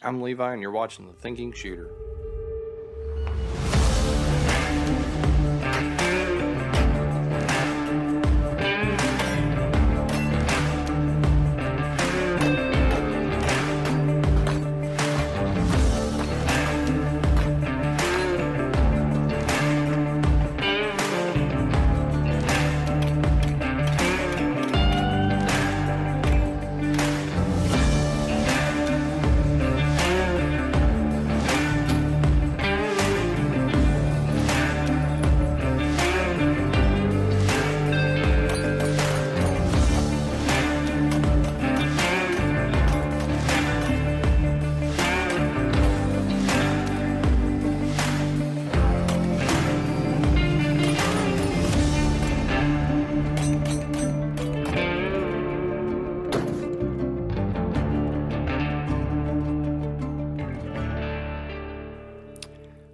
I'm Levi, and you're watching The Thinking Shooter.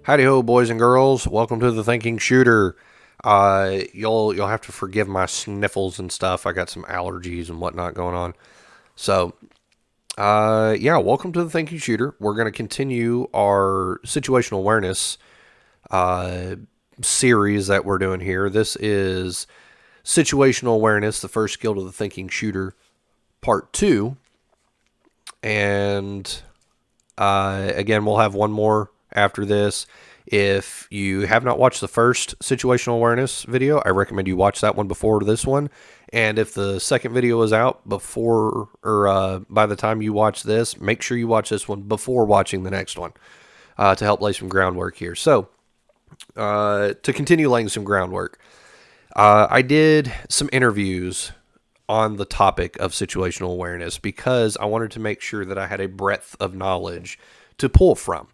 Howdy ho, boys and girls. Welcome to The Thinking Shooter. You'll have to forgive my sniffles and stuff. I got some allergies and whatnot going on. So, welcome to The Thinking Shooter. We're going to continue our situational awareness series that we're doing here. This is Situational Awareness, the first skill to the Thinking Shooter, part 2. And again, we'll have one more after this. If you have not watched the first situational awareness video, I recommend you watch that one before this one. And if the second video is out before or by the time you watch this, make sure you watch this one before watching the next one to help lay some groundwork here. So to continue laying some groundwork, I did some interviews on the topic of situational awareness because I wanted to make sure that I had a breadth of knowledge to pull from,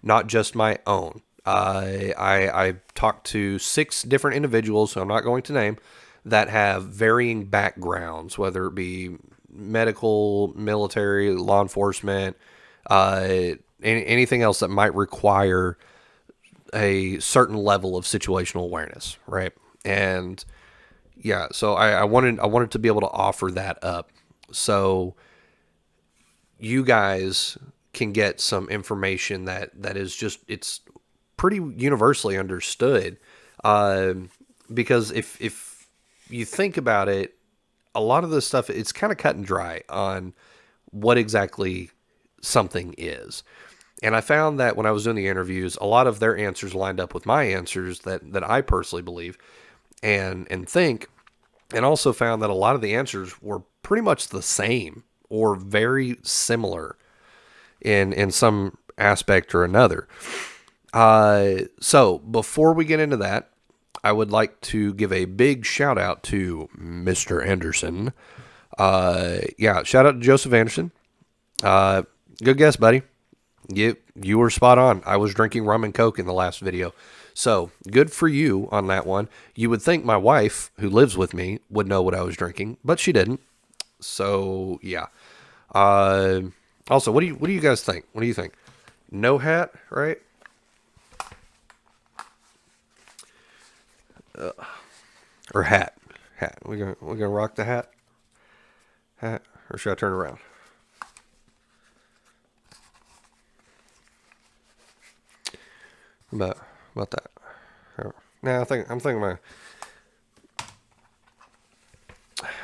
not just my own. I talked to 6 different individuals, who I'm not going to name, that have varying backgrounds, whether it be medical, military, law enforcement, anything else that might require a certain level of situational awareness, right? And yeah, so I wanted to be able to offer that up, so you guys can get some information that is just, it's pretty universally understood. Because if you think about it, a lot of this stuff, it's kind of cut and dry on what exactly something is. And I found that when I was doing the interviews, a lot of their answers lined up with my answers that I personally believe and think, and also found that a lot of the answers were pretty much the same or very similar in some aspect or another. So before we get into that, I would like to give a big shout out to Mr. Anderson. Shout out to Joseph Anderson. Good guess, buddy. You were spot on. I was drinking rum and Coke in the last video. So good for you on that one. You would think my wife, who lives with me, would know what I was drinking, but she didn't. So yeah. Also, what do you guys think? What do you think? No hat, right? Or hat? Hat. We're gonna rock the hat. Hat, or should I turn around? About that. Nah, I'm thinking my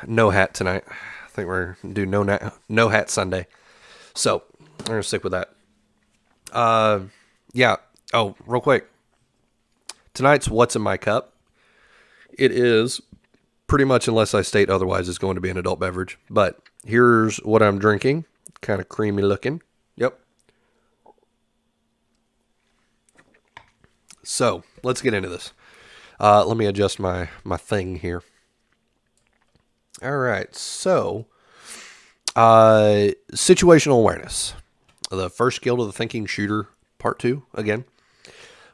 no hat tonight. I think we're gonna do no hat Sunday. So I'm gonna stick with that. Yeah. Oh, real quick. Tonight's What's in My Cup. It is pretty much, unless I state otherwise, it's going to be an adult beverage. But here's what I'm drinking. Kind of creamy looking. Yep. So let's get into this. Let me adjust my thing here. All right. So, situational awareness. The first skill to the Thinking Shooter, part 2, again.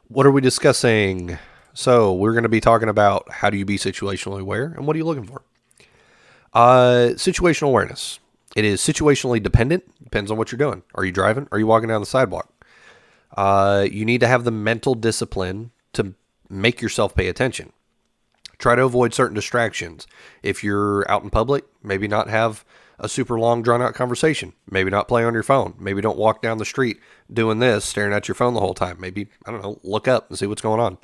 What are we discussing? So we're going to be talking about how do you be situationally aware and what are you looking for? Situational awareness. It is situationally dependent. Depends on what you're doing. Are you driving? Are you walking down the sidewalk? You need to have the mental discipline to make yourself pay attention. Try to avoid certain distractions. If you're out in public, maybe not have a super long, drawn out conversation. Maybe not play on your phone. Maybe don't walk down the street doing this, staring at your phone the whole time. Maybe, I don't know, look up and see what's going on.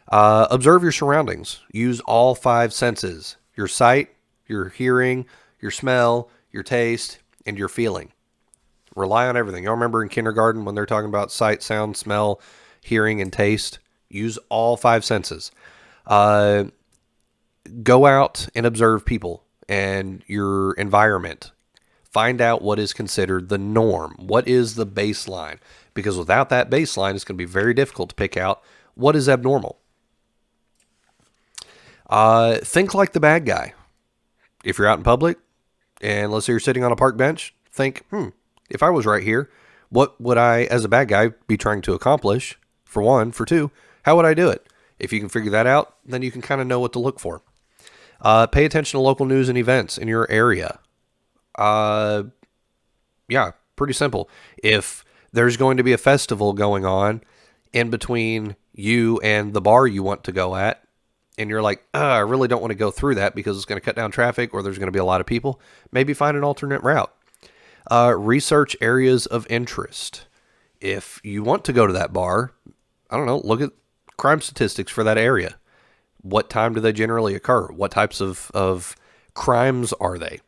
Observe your surroundings. Use all five senses: your sight, your hearing, your smell, your taste, and your feeling. Rely on everything. Y'all remember in kindergarten when they're talking about sight, sound, smell, hearing, and taste? Use all five senses. Uh, Go out and observe people and your environment. Find out what is considered the norm. What is the baseline? Because without that baseline, it's going to be very difficult to pick out what is abnormal. Think like the bad guy. If you're out in public, and let's say you're sitting on a park bench, think, if I was right here, what would I, as a bad guy, be trying to accomplish? For one. For two, how would I do it? If you can figure that out, then you can kind of know what to look for. Pay attention to local news and events in your area. Yeah, pretty simple. If there's going to be a festival going on in between you and the bar you want to go at, and you're like, I really don't want to go through that because it's going to cut down traffic or there's going to be a lot of people, maybe find an alternate route. Research areas of interest. If you want to go to that bar, I don't know, look at crime statistics for that area. What time do they generally occur? What types of crimes are they?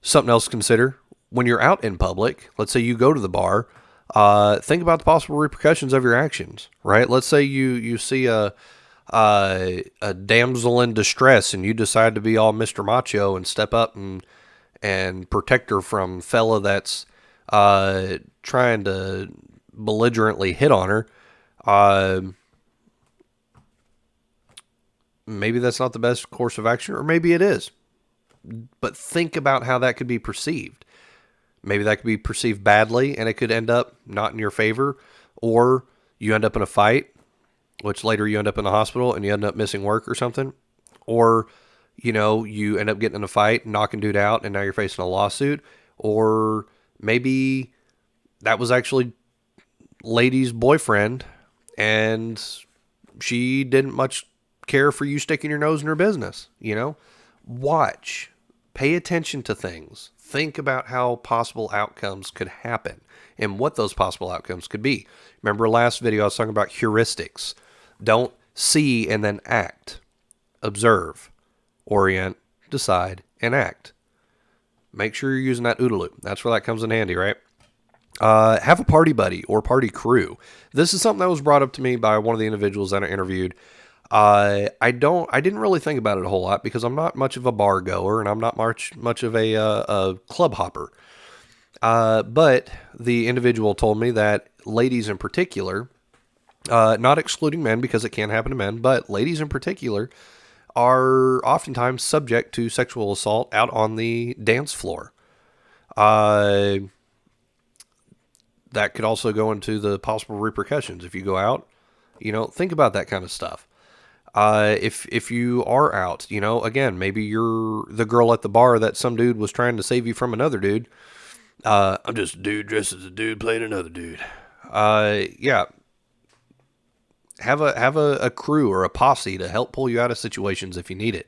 Something else to consider when you're out in public. Let's say you go to the bar. Think about the possible repercussions of your actions. Right? Let's say you see a damsel in distress, and you decide to be all Mr. Macho and step up and protect her from fella that's trying to belligerently hit on her. Maybe that's not the best course of action, or maybe it is. But think about how that could be perceived. Maybe that could be perceived badly, and it could end up not in your favor, or you end up in a fight, which later you end up in the hospital and you end up missing work or something. Or, you end up getting in a fight, knocking dude out, and now you're facing a lawsuit. Or maybe that was actually lady's boyfriend, and she didn't much care for you sticking your nose in her business. Watch, pay attention to things, think about how possible outcomes could happen and what those possible outcomes could be. Remember last video I was talking about heuristics. Don't see and then act. Observe, orient, decide, and act. Make sure you're using that OODA loop. That's where that comes in handy, right? Have a party buddy or party crew. This is something that was brought up to me by one of the individuals that I interviewed. I didn't really think about it a whole lot because I'm not much of a bar goer and I'm not much of a club hopper. But the individual told me that ladies in particular, not excluding men because it can happen to men, but ladies in particular are oftentimes subject to sexual assault out on the dance floor. That could also go into the possible repercussions if you go out. Think about that kind of stuff. If you are out, again, maybe you're the girl at the bar that some dude was trying to save you from another dude. I'm just a dude dressed as a dude playing another dude. Yeah. Have a crew or a posse to help pull you out of situations if you need it.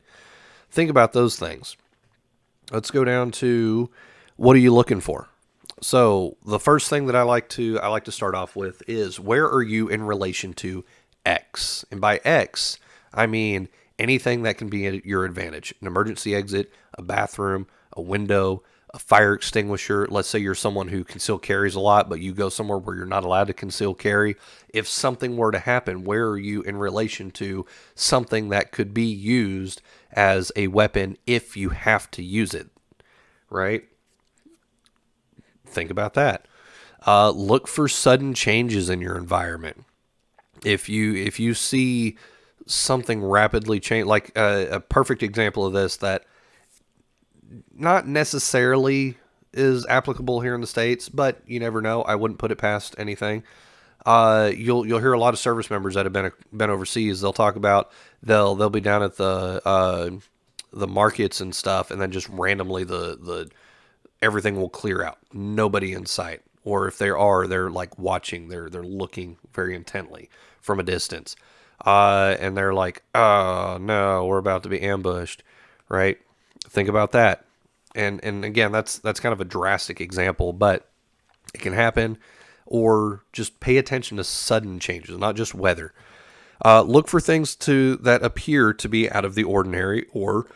Think about those things. Let's go down to what are you looking for? So the first thing that I like to start off with is where are you in relation to X? And by X, I mean anything that can be at your advantage. An emergency exit, a bathroom, a window, a fire extinguisher. Let's say you're someone who conceal carries a lot, but you go somewhere where you're not allowed to conceal carry. If something were to happen, where are you in relation to something that could be used as a weapon if you have to use it, right? Think about that. Look for sudden changes in your environment. If you see something rapidly change, like a perfect example of this that not necessarily is applicable here in the States, but you never know. I wouldn't put it past anything. You'll hear a lot of service members that have been overseas. They'll talk about they'll be down at the markets and stuff, and then just randomly the everything will clear out. Nobody in sight. Or if there are, they're like watching. They're looking very intently from a distance. and they're like, oh no, we're about to be ambushed, right? Think about that. And again, that's kind of a drastic example, but it can happen. Or just pay attention to sudden changes, not just weather. Look for things that appear to be out of the ordinary or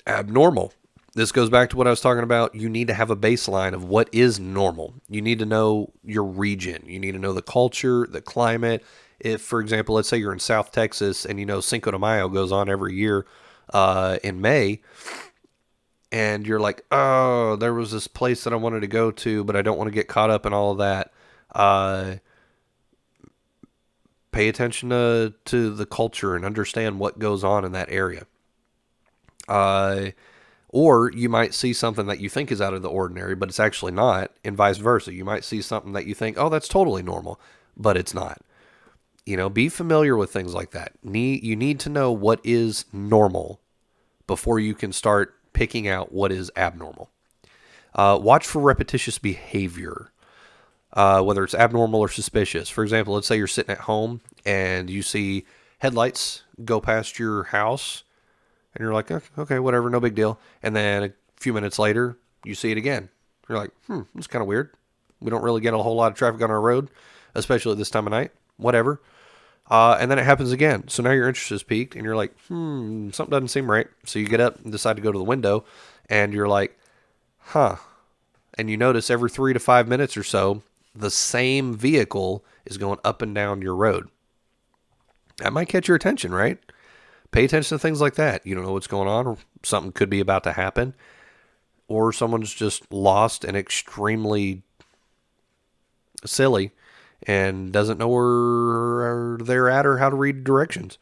abnormal. This goes back to what I was talking about. You need to have a baseline of what is normal. You need to know your region. You need to know the culture, the climate. If, for example, let's say you're in South Texas and you know Cinco de Mayo goes on every year in May, and you're like, oh, there was this place that I wanted to go to, but I don't want to get caught up in all of that. Uh, Pay attention to the culture and understand what goes on in that area. Uh, Or you might see something that you think is out of the ordinary, but it's actually not, and vice versa. You might see something that you think, oh, that's totally normal, but it's not. Be familiar with things like that. You need to know what is normal before you can start picking out what is abnormal. Watch for repetitious behavior, whether it's abnormal or suspicious. For example, let's say you're sitting at home and you see headlights go past your house and you're like, okay, whatever, no big deal. And then a few minutes later, you see it again. You're like, that's kind of weird. We don't really get a whole lot of traffic on our road, especially at this time of night. Whatever. And then it happens again. So now your interest is piqued, and you're like, something doesn't seem right. So you get up and decide to go to the window, and you're like, huh. And you notice every 3 to 5 minutes or so, the same vehicle is going up and down your road. That might catch your attention, right? Pay attention to things like that. You don't know what's going on, or something could be about to happen, or someone's just lost and extremely silly and doesn't know where they're at or how to read directions.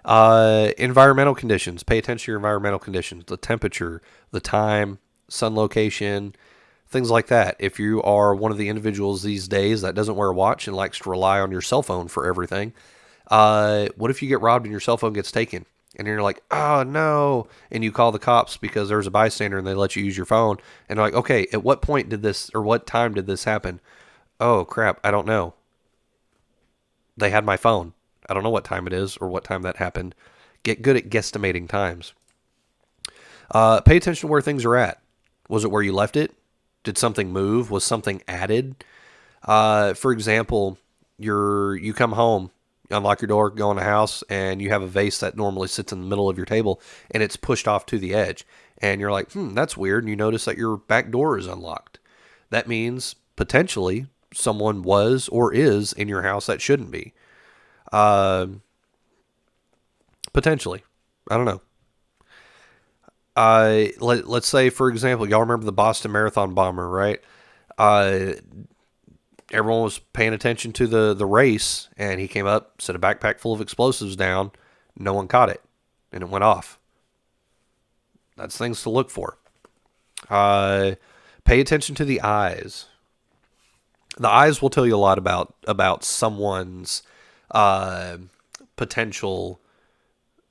Environmental conditions. Pay attention to your environmental conditions, the temperature, the time, sun location, things like that. If you are one of the individuals these days that doesn't wear a watch and likes to rely on your cell phone for everything, what if you get robbed and your cell phone gets taken? And you're like, oh no. And you call the cops because there's a bystander and they let you use your phone. And they're like, okay, at what point did this, or what time did this happen? Oh crap, I don't know. They had my phone. I don't know what time it is or what time that happened. Get good at guesstimating times. Pay attention to where things are at. Was it where you left it? Did something move? Was something added? For example, you come home, unlock your door, go in the house, and you have a vase that normally sits in the middle of your table, and it's pushed off to the edge. And you're like, that's weird. And you notice that your back door is unlocked. That means potentially someone was or is in your house that shouldn't be. Uh, Potentially. I don't know. Let's say, for example, y'all remember the Boston Marathon bomber, right? Uh, Everyone was paying attention to the race, and he came up, set a backpack full of explosives down. No one caught it, and it went off. That's things to look for. Uh, Pay attention to the eyes. The eyes will tell you a lot about someone's uh, potential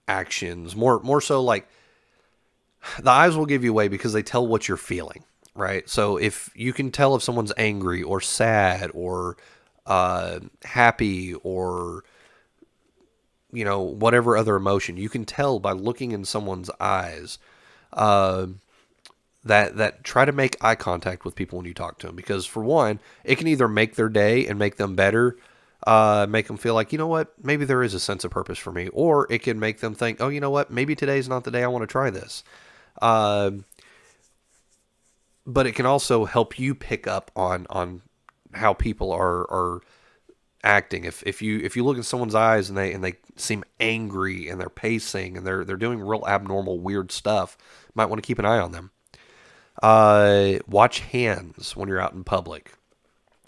actions. More so, like the eyes will give you away because they tell what you're feeling, right? So if you can tell if someone's angry or sad or happy or whatever other emotion, you can tell by looking in someone's eyes. Uh, that try to make eye contact with people when you talk to them, because for one, it can either make their day and make them better, make them feel like, you know what, maybe there is a sense of purpose for me, or it can make them think, oh, you know what, maybe today's not the day I want to try this. Uh, but it can also help you pick up on how people are acting. If you look in someone's eyes and they seem angry and they're pacing and they're doing real abnormal weird stuff, you might want to keep an eye on them. Watch hands when you're out in public.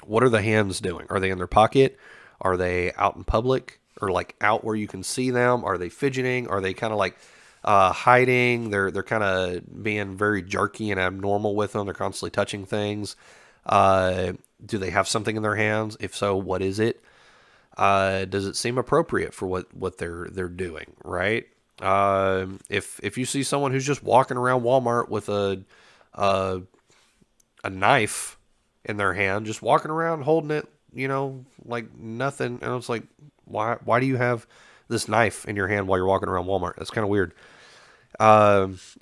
What are the hands doing? Are they in their pocket? Are they out in public, or like out where you can see them? Are they fidgeting? Are they kind of like hiding? They're kind of being very jerky and abnormal with them. They're constantly touching things. Do they have something in their hands? If so, what is it? Does it seem appropriate for what they're doing? Right. If you see someone who's just walking around Walmart with a a knife in their hand, just walking around holding it, like nothing. And it's like, why do you have this knife in your hand while you're walking around Walmart. That's kind of weird.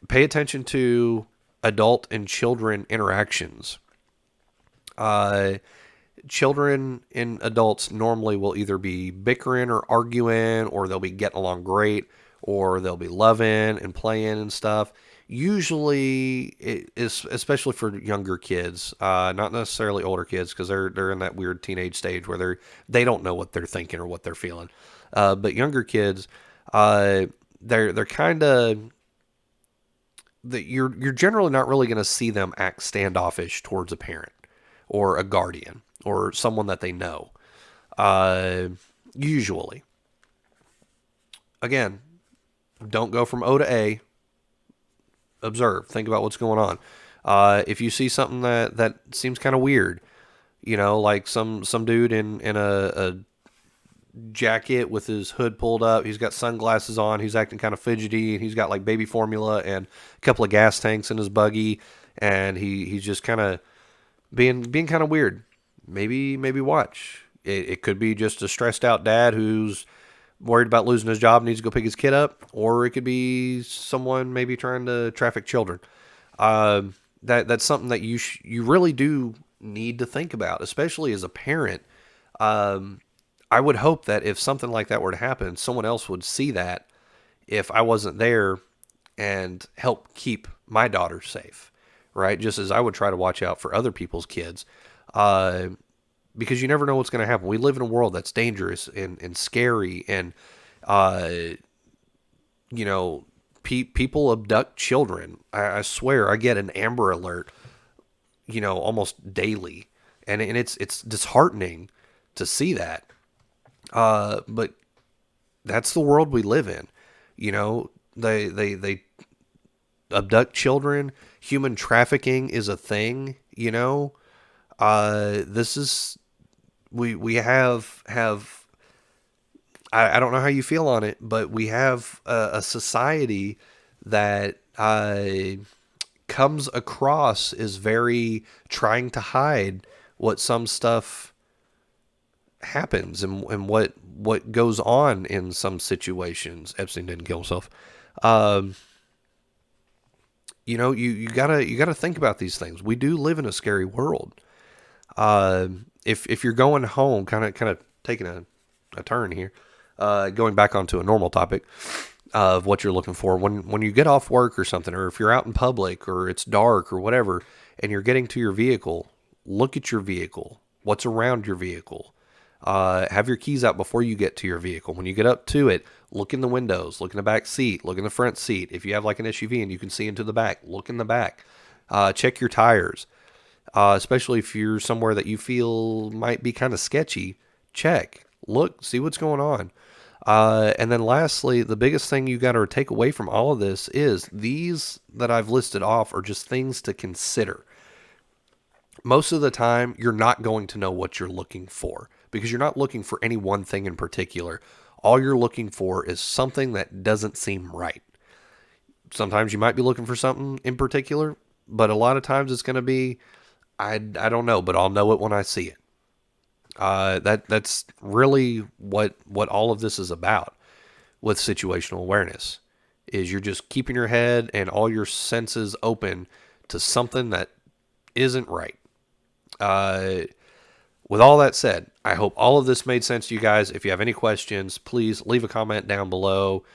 Pay attention to adult and children interactions. Uh, Children and adults normally will either be bickering or arguing, or they'll be getting along great, or they'll be loving and playing and stuff. Usually, it is, especially for younger kids, not necessarily older kids, because they're in that weird teenage stage where they don't know what they're thinking or what they're feeling. But younger kids, uh, they're kind of that you're generally not really going to see them act standoffish towards a parent or a guardian or someone that they know. Uh, Usually, again, don't go from O to A. Observe, think about what's going on. If you see something that seems kind of weird, like some dude in a jacket with his hood pulled up, he's got sunglasses on, he's acting kind of fidgety, and he's got like baby formula and a couple of gas tanks in his buggy, and he's just kind of being kind of weird. Maybe watch. It could be just a stressed out dad who's worried about losing his job, needs to go pick his kid up, or it could be someone maybe trying to traffic children. That's something that you really do need to think about, especially as a parent. I would hope that if something like that were to happen, someone else would see that if I wasn't there and help keep my daughter safe, right? Just as I would try to watch out for other people's kids. Because you never know what's going to happen. We live in a world that's dangerous and scary, and uh, people abduct children. I swear, I get an Amber Alert, almost daily, and it's disheartening to see that. But that's the world we live in. They abduct children. Human trafficking is a thing. This is we have I don't know how you feel on it, but we have a society that comes across as very trying to hide what some stuff happens and what goes on in some situations. Epstein didn't kill himself. You gotta think about these things. We do live in a scary world. If you're going home, kind of taking a turn here, going back onto a normal topic of what you're looking for when you get off work or something, or if you're out in public or it's dark or whatever, and you're getting to your vehicle, look at your vehicle. What's around your vehicle? Have your keys out before you get to your vehicle. When you get up to it, look in the windows, look in the back seat, look in the front seat. If you have like an SUV and you can see into the back, look in the back. Check your tires. Especially if you're somewhere that you feel might be kind of sketchy, check, look, see what's going on. And then lastly, the biggest thing you got to take away from all of this is these that I've listed off are just things to consider. Most of the time, you're not going to know what you're looking for because you're not looking for any one thing in particular. All you're looking for is something that doesn't seem right. Sometimes you might be looking for something in particular, but a lot of times it's going to be, I don't know, but I'll know it when I see it. That's really what all of this is about with situational awareness, is you're just keeping your head and all your senses open to something that isn't right. With all that said, I hope all of this made sense to you guys. If you have any questions, please leave a comment down below.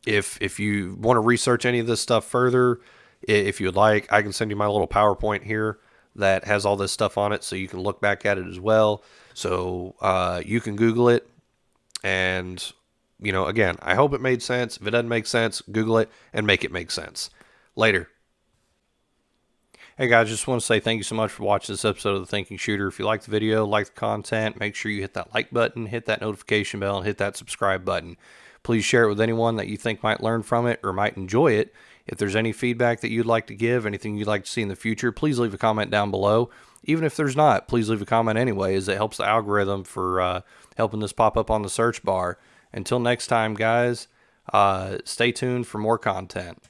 If you want to research any of this stuff further, if you'd like, I can send you my little PowerPoint here that has all this stuff on it so you can look back at it as well. So you can Google it. And, again, I hope it made sense. If it doesn't make sense, Google it and make it make sense. Later. Hey guys, just want to say thank you so much for watching this episode of The Thinking Shooter. If you like the video, like the content, make sure you hit that like button, hit that notification bell, and hit that subscribe button. Please share it with anyone that you think might learn from it or might enjoy it. If there's any feedback that you'd like to give, anything you'd like to see in the future, please leave a comment down below. Even if there's not, please leave a comment anyway, as it helps the algorithm for helping this pop up on the search bar. Until next time, guys, stay tuned for more content.